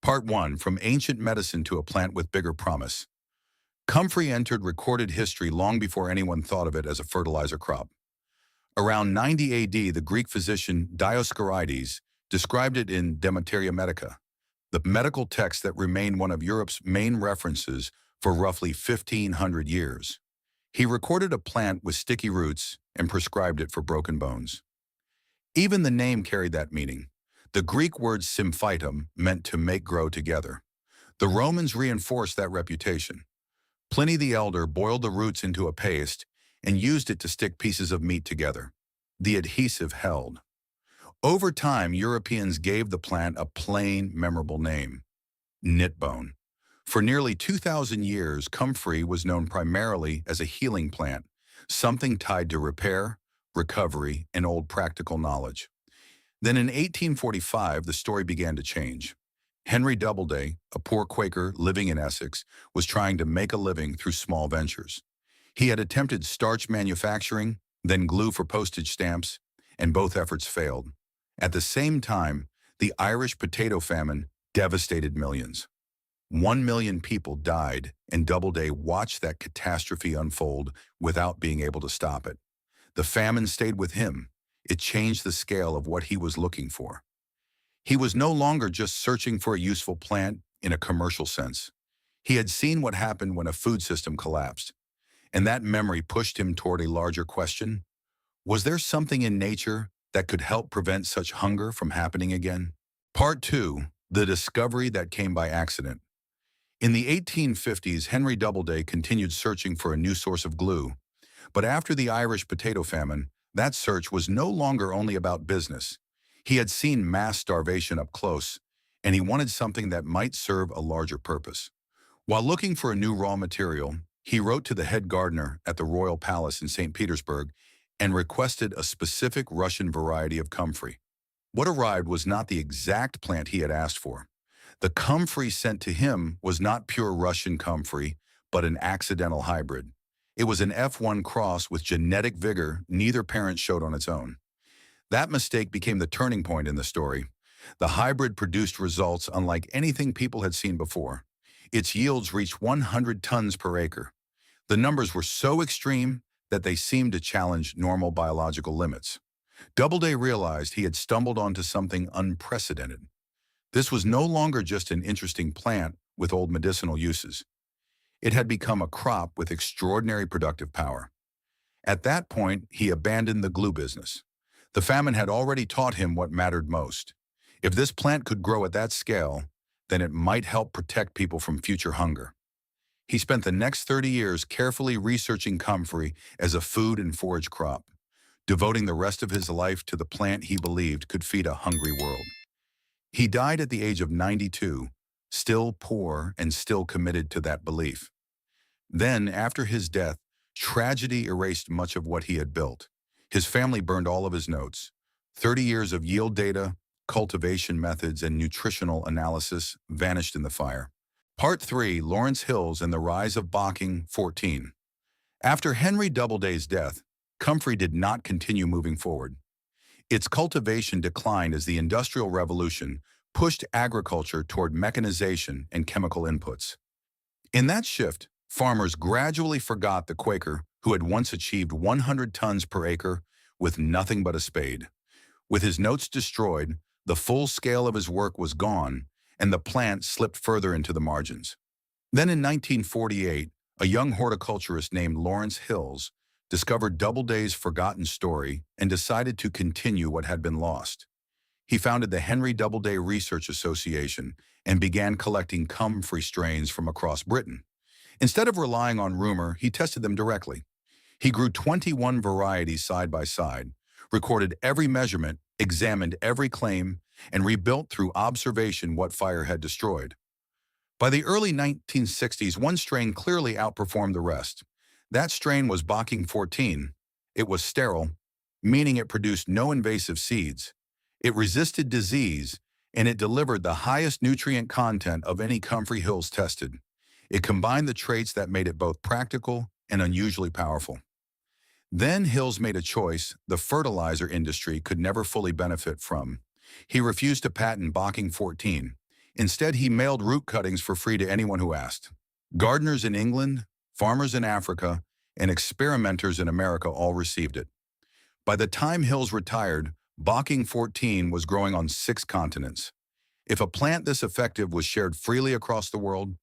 Part 1, From Ancient Medicine to a Plant with Bigger Promise. Comfrey entered recorded history long before anyone thought of it as a fertilizer crop. Around 90 AD, the Greek physician Dioscorides described it in De Materia Medica, the medical text that remained one of Europe's main references for roughly 1,500 years. He recorded a plant with sticky roots and prescribed it for broken bones. Even the name carried that meaning. The Greek word symphytum meant to make grow together. The Romans reinforced that reputation. Pliny the Elder boiled the roots into a paste and used it to stick pieces of meat together. The adhesive held. Over time, Europeans gave the plant a plain, memorable name, knitbone. For nearly 2,000 years, comfrey was known primarily as a healing plant, something tied to repair, recovery, and old practical knowledge. Then in 1845, the story began to change. Henry Doubleday, a poor Quaker living in Essex, was trying to make a living through small ventures. He had attempted starch manufacturing, then glue for postage stamps, and both efforts failed. At the same time, the Irish potato famine devastated millions. 1 million people died, and Doubleday watched that catastrophe unfold without being able to stop it. The famine stayed with him. It changed the scale of what he was looking for. He was no longer just searching for a useful plant in a commercial sense. He had seen what happened when a food system collapsed, and that memory pushed him toward a larger question. Was there something in nature that could help prevent such hunger from happening again? Part 2, The Discovery That Came by Accident. In the 1850s, Henry Doubleday continued searching for a new source of glue. But after the Irish potato famine, that search was no longer only about business. He had seen mass starvation up close, and he wanted something that might serve a larger purpose. While looking for a new raw material, he wrote to the head gardener at the Royal Palace in St. Petersburg and requested a specific Russian variety of comfrey. What arrived was not the exact plant he had asked for. The comfrey sent to him was not pure Russian comfrey, but an accidental hybrid. It was an F1 cross with genetic vigor neither parent showed on its own. That mistake became the turning point in the story. The hybrid produced results unlike anything people had seen before. Its yields reached 100 tons per acre. The numbers were so extreme that they seemed to challenge normal biological limits. Doubleday realized he had stumbled onto something unprecedented. This was no longer just an interesting plant with old medicinal uses. It had become a crop with extraordinary productive power. At that point, he abandoned the glue business. The famine had already taught him what mattered most. If this plant could grow at that scale, then it might help protect people from future hunger. He spent the next 30 years carefully researching comfrey as a food and forage crop, devoting the rest of his life to the plant he believed could feed a hungry world. He died at the age of 92, still poor and still committed to that belief. Then, after his death, tragedy erased much of what he had built. His family burned all of his notes. 30 years of yield data, cultivation methods, and nutritional analysis vanished in the fire. Part 3, Lawrence Hills and the Rise of Bocking 14. After Henry Doubleday's death, comfrey did not continue moving forward. Its cultivation declined as the Industrial Revolution pushed agriculture toward mechanization and chemical inputs. In that shift, farmers gradually forgot the Quaker who had once achieved 100 tons per acre with nothing but a spade. With his notes destroyed, the full scale of his work was gone, and the plant slipped further into the margins. Then in 1948, a young horticulturist named Lawrence Hills discovered Doubleday's forgotten story and decided to continue what had been lost. He founded the Henry Doubleday Research Association and began collecting comfrey strains from across Britain. Instead of relying on rumor, he tested them directly. He grew 21 varieties side by side, recorded every measurement, examined every claim, and rebuilt through observation what fire had destroyed. By the early 1960s, one strain clearly outperformed the rest. That strain was Bocking 14. It was sterile, meaning it produced no invasive seeds. It resisted disease, and it delivered the highest nutrient content of any comfrey Hills tested. It combined the traits that made it both practical and unusually powerful. Then Hills made a choice the fertilizer industry could never fully benefit from. He refused to patent Bocking 14. Instead, he mailed root cuttings for free to anyone who asked. Gardeners in England, farmers in Africa, and experimenters in America all received it. By the time Hills retired, Bocking 14 was growing on 6 continents. If a plant this effective was shared freely across the world,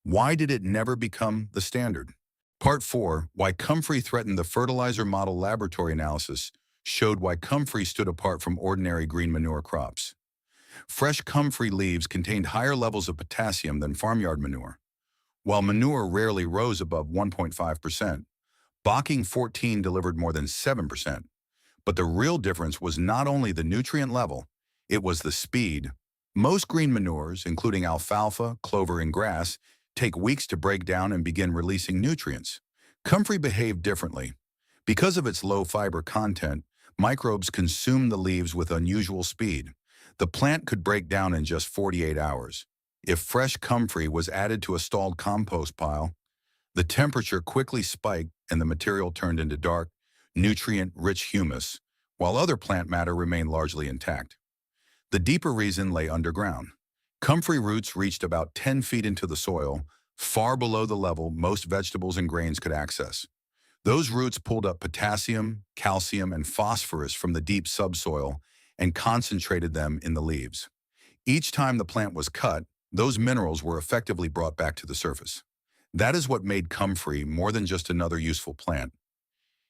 why did it never become the standard? Part 4, Why Comfrey Threatened the Fertilizer Model Laboratory Analysis showed why comfrey stood apart from ordinary green manure crops. Fresh comfrey leaves contained higher levels of potassium than farmyard manure. While manure rarely rose above 1.5%, Bocking 14 delivered more than 7%. But the real difference was not only the nutrient level, it was the speed. Most green manures, including alfalfa, clover, and grass, take weeks to break down and begin releasing nutrients. Comfrey behaved differently. Because of its low fiber content, microbes consume the leaves with unusual speed. The plant could break down in just 48 hours. If fresh comfrey was added to a stalled compost pile, the temperature quickly spiked and the material turned into dark, nutrient-rich humus, while other plant matter remained largely intact. The deeper reason lay underground. Comfrey roots reached about 10 feet into the soil, far below the level most vegetables and grains could access. Those roots pulled up potassium, calcium, and phosphorus from the deep subsoil and concentrated them in the leaves. Each time the plant was cut, those minerals were effectively brought back to the surface. That is what made comfrey more than just another useful plant.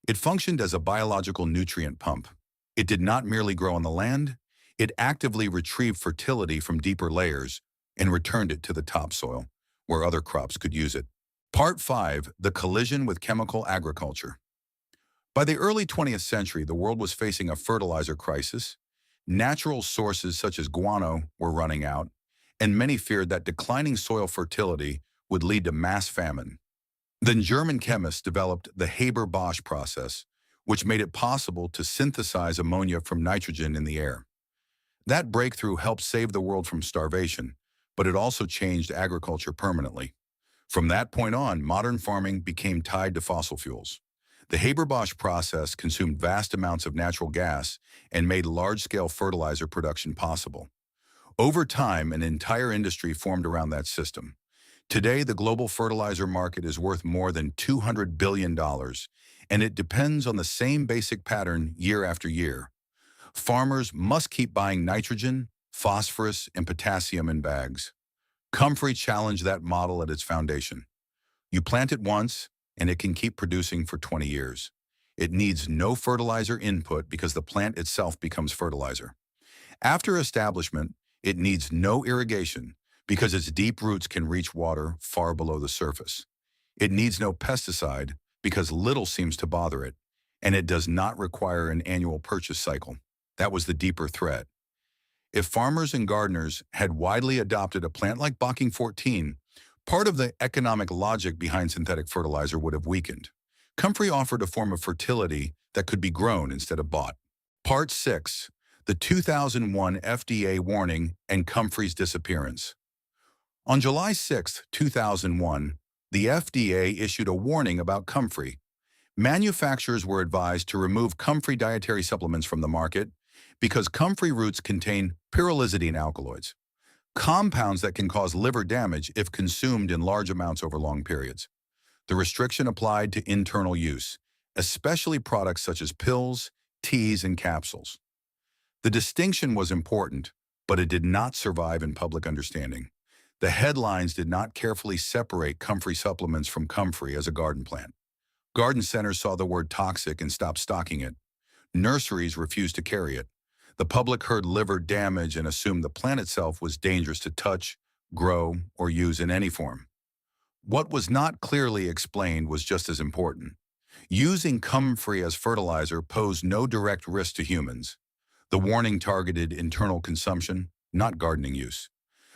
It functioned as a biological nutrient pump. It did not merely grow on the land, it actively retrieved fertility from deeper layers and returned it to the topsoil, where other crops could use it. Part 5, The Collision with Chemical Agriculture. By the early 20th century, the world was facing a fertilizer crisis. Natural sources such as guano were running out, and many feared that declining soil fertility would lead to mass famine. Then German chemists developed the Haber-Bosch process, which made it possible to synthesize ammonia from nitrogen in the air. That breakthrough helped save the world from starvation, but it also changed agriculture permanently. From that point on, modern farming became tied to fossil fuels. The Haber-Bosch process consumed vast amounts of natural gas and made large-scale fertilizer production possible. Over time, an entire industry formed around that system. Today, the global fertilizer market is worth more than $200 billion, and it depends on the same basic pattern year after year. Farmers must keep buying nitrogen, phosphorus, and potassium in bags. Comfrey challenged that model at its foundation. You plant it once, and it can keep producing for 20 years. It needs no fertilizer input because the plant itself becomes fertilizer. After establishment, it needs no irrigation because its deep roots can reach water far below the surface. It needs no pesticide because little seems to bother it, and it does not require an annual purchase cycle. That was the deeper threat. If farmers and gardeners had widely adopted a plant like Bocking 14, part of the economic logic behind synthetic fertilizer would have weakened. Comfrey offered a form of fertility that could be grown instead of bought. Part 6, The 2001 FDA Warning and Comfrey's Disappearance. On July 6, 2001, the FDA issued a warning about comfrey. Manufacturers were advised to remove comfrey dietary supplements from the market because comfrey roots contain pyrrolizidine alkaloids, compounds that can cause liver damage if consumed in large amounts over long periods. The restriction applied to internal use, especially products such as pills, teas, and capsules. The distinction was important, but it did not survive in public understanding. The headlines did not carefully separate comfrey supplements from comfrey as a garden plant. Garden centers saw the word toxic and stopped stocking it. Nurseries refused to carry it. The public heard liver damage and assumed the plant itself was dangerous to touch, grow, or use in any form. What was not clearly explained was just as important. Using comfrey as fertilizer posed no direct risk to humans. The warning targeted internal consumption, not gardening use.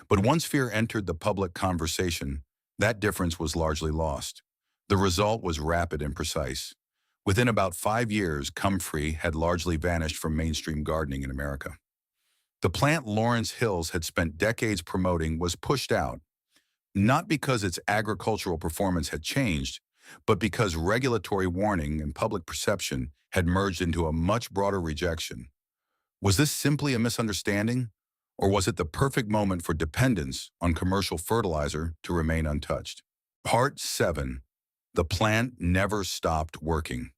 But once fear entered the public conversation, that difference was largely lost. The result was rapid and precise. Within about 5 years, comfrey had largely vanished from mainstream gardening in America. The plant Lawrence Hills had spent decades promoting was pushed out, not because its agricultural performance had changed, but because regulatory warning and public perception had merged into a much broader rejection. Was this simply a misunderstanding, Or was it the perfect moment for dependence on commercial fertilizer to remain untouched? Part 7. The plant never stopped working.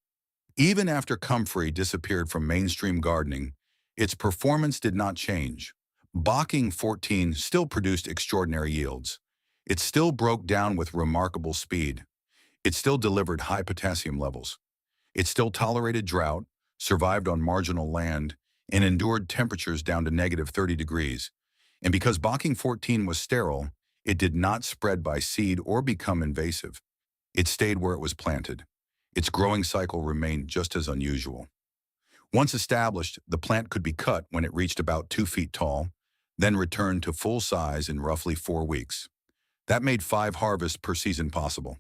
Even after comfrey disappeared from mainstream gardening, its performance did not change. Bocking 14 still produced extraordinary yields. It still broke down with remarkable speed. It still delivered high potassium levels. It still tolerated drought, survived on marginal land, and endured temperatures down to -30 degrees. And because Bocking 14 was sterile, it did not spread by seed or become invasive. It stayed where it was planted. Its growing cycle remained just as unusual. Once established, the plant could be cut when it reached about 2 feet tall, then returned to full size in roughly 4 weeks. That made 5 harvests per season possible.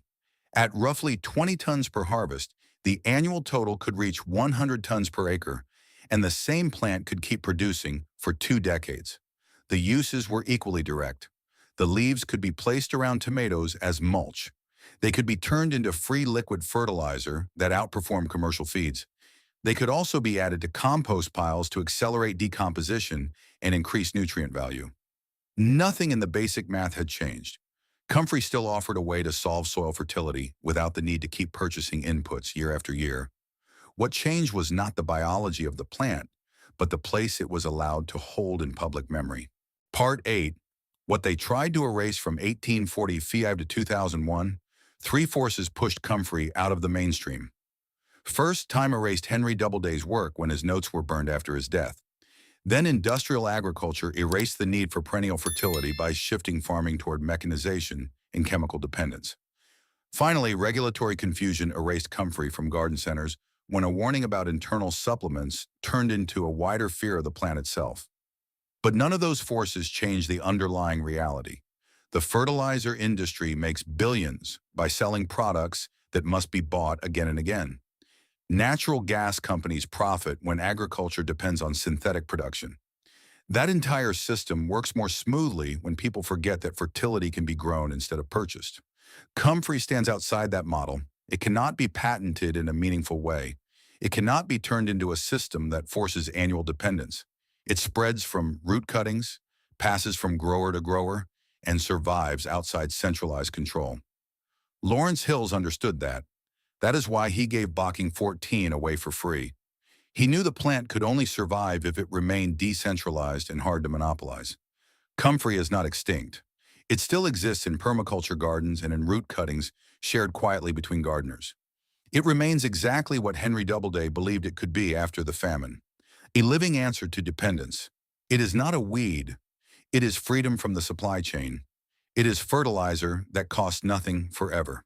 At roughly 20 tons per harvest, the annual total could reach 100 tons per acre, and the same plant could keep producing for 2 decades. The uses were equally direct. The leaves could be placed around tomatoes as mulch. They could be turned into free liquid fertilizer that outperformed commercial feeds. They could also be added to compost piles to accelerate decomposition and increase nutrient value. Nothing in the basic math had changed. Comfrey still offered a way to solve soil fertility without the need to keep purchasing inputs year after year. What changed was not the biology of the plant, but the place it was allowed to hold in public memory. Part 8. What they tried to erase from 1845 to 2001, 3 forces pushed comfrey out of the mainstream. First, time erased Henry Doubleday's work when his notes were burned after his death. Then industrial agriculture erased the need for perennial fertility by shifting farming toward mechanization and chemical dependence. Finally, regulatory confusion erased comfrey from garden centers when a warning about internal supplements turned into a wider fear of the plant itself. But none of those forces changed the underlying reality. The fertilizer industry makes billions by selling products that must be bought again and again. Natural gas companies profit when agriculture depends on synthetic production. That entire system works more smoothly when people forget that fertility can be grown instead of purchased. Comfrey stands outside that model. It cannot be patented in a meaningful way. It cannot be turned into a system that forces annual dependence. It spreads from root cuttings, passes from grower to grower, and survives outside centralized control. Lawrence Hills understood that. That is why he gave Bocking 14 away for free. He knew the plant could only survive if it remained decentralized and hard to monopolize. Comfrey is not extinct. It still exists in permaculture gardens and in root cuttings shared quietly between gardeners. It remains exactly what Henry Doubleday believed it could be after the famine, a living answer to dependence. It is not a weed. It is freedom from the supply chain. It is fertilizer that costs nothing forever.